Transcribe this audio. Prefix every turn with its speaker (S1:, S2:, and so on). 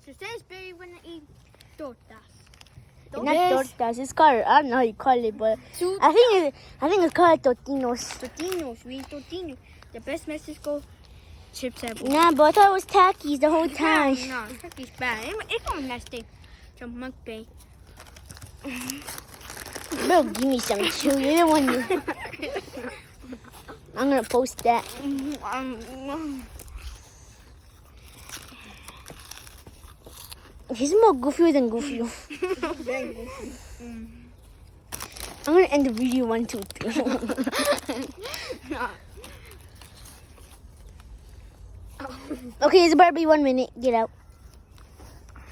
S1: So Sainsbury when I eat tortas.
S2: Not tortas. It's called, I don't know how you call it, but I think it's called Totinos.
S1: Totinos. We eat Totinos. The best Mexico chips ever.
S2: Nah, but I thought it was Takis the whole time.
S1: No, it's bad. It's not nasty. Some mukbang.
S2: Bro, give me some too. You're the one. I'm gonna post that. He's more goofy than goofy.
S1: Very goofy.
S2: I'm gonna end the video 1, 2, 3. Okay, it's about to be 1 minute. Get out.